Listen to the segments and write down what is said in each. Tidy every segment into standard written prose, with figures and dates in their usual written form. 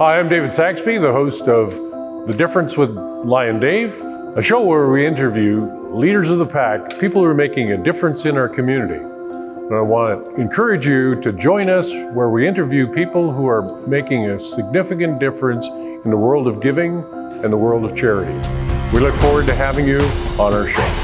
Hi, I'm David Saxby, the host of The Difference with Lion Dave, a show where we interview leaders of the pack, people who are making a difference in our community. And I want to encourage you to join us where we interview people who are making a significant difference in the world of giving and the world of charity. We look forward to having you on our show.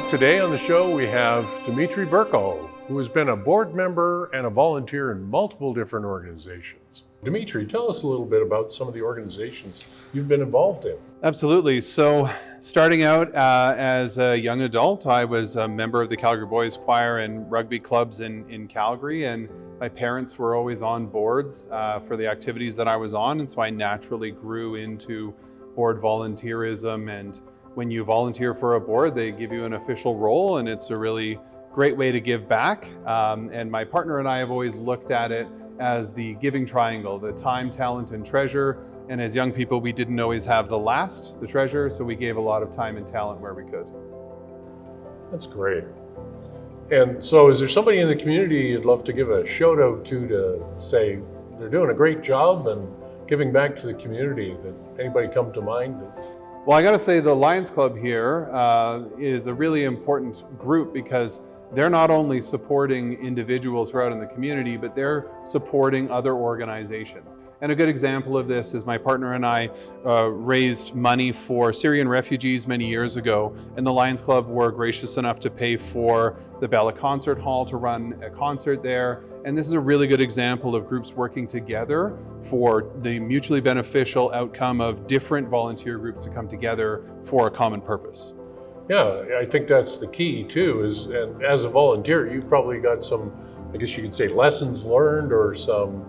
Today on the show, we have Dmetri Berko, who has been a board member and a volunteer in multiple different organizations. Dmetri, tell us a little bit about some of the organizations you've been involved in. Absolutely. So starting out as a young adult, I was a member of the Calgary Boys Choir and rugby clubs in Calgary, and my parents were always on boards for the activities that I was on, and so I naturally grew into board volunteerism. And when you volunteer for a board, they give you an official role, and it's a really great way to give back. And my partner and I have always looked at it as the giving triangle, the time, talent, and treasure. And as young people, we didn't always have the treasure, so we gave a lot of time and talent where we could. That's great. And so is there somebody in the community you'd love to give a shout out to say they're doing a great job and giving back to the community? That anybody come to mind? Well, I got to say the Lions Club here is a really important group because they're not only supporting individuals throughout in the community, but they're supporting other organizations. And a good example of this is my partner and I raised money for Syrian refugees many years ago, and the Lions Club were gracious enough to pay for the Bella Concert Hall to run a concert there. And this is a really good example of groups working together for the mutually beneficial outcome of different volunteer groups to come together for a common purpose. Yeah, I think that's the key too, and as a volunteer, you've probably got some, I guess you could say, lessons learned or some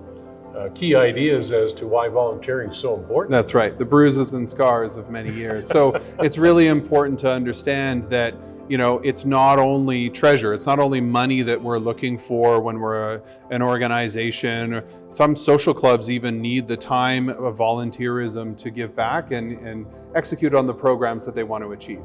key ideas as to why volunteering is so important. That's right, the bruises and scars of many years. So it's really important to understand that, you know, it's not only treasure, it's not only money that we're looking for when we're an organization. Some social clubs even need the time of volunteerism to give back and execute on the programs that they want to achieve.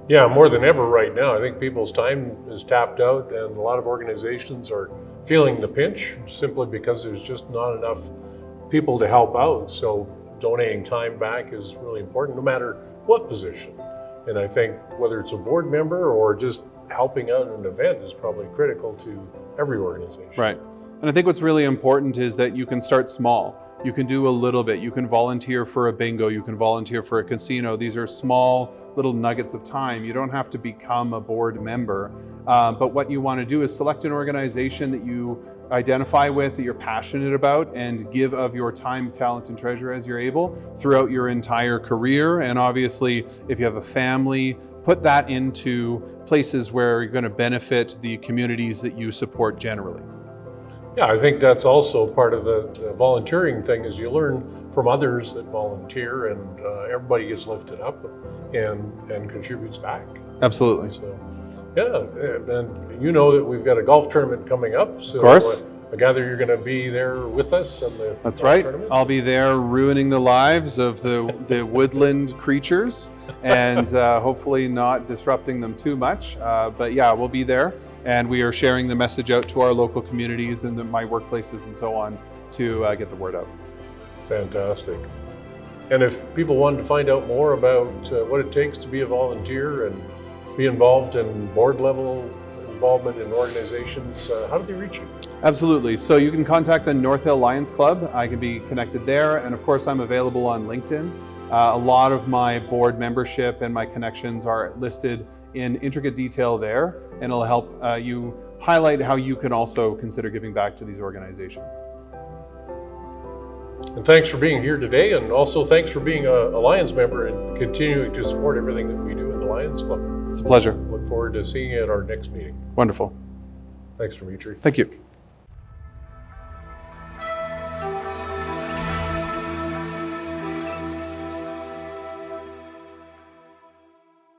Yeah, more than ever right now. I think people's time is tapped out, and a lot of organizations are feeling the pinch simply because there's just not enough people to help out. So donating time back is really important, no matter what position. And I think whether it's a board member or just helping out an event is probably critical to every organization. Right. And I think what's really important is that you can start small. You can do a little bit. You can volunteer for a bingo. You can volunteer for a casino. These are small little nuggets of time. You don't have to become a board member. But what you want to do is select an organization that you identify with, that you're passionate about, and give of your time, talent, and treasure as you're able throughout your entire career. And obviously, if you have a family, put that into places where you're going to benefit the communities that you support generally. Yeah, I think that's also part of the volunteering thing, is you learn from others that volunteer, and everybody gets lifted up and contributes back. Absolutely. So, yeah, and you know that we've got a golf tournament coming up. So of course. I gather you're going to be there with us in the That's golf right. tournament? I'll be there ruining the lives of the woodland creatures and hopefully not disrupting them too much. But yeah, we'll be there, and we are sharing the message out to our local communities and my workplaces and so on to get the word out. Fantastic. And if people wanted to find out more about what it takes to be a volunteer and be involved in board level involvement in organizations, how do they reach you? Absolutely. So you can contact the North Hill Lions Club. I can be connected there. And of course, I'm available on LinkedIn. A lot of my board membership and my connections are listed in intricate detail there, and it'll help you highlight how you can also consider giving back to these organizations. And thanks for being here today, and also thanks for being a Lions member and continuing to support everything that we do in the Lions Club. It's a pleasure. Look forward to seeing you at our next meeting. Wonderful. Thanks, Dmetri. Thank you.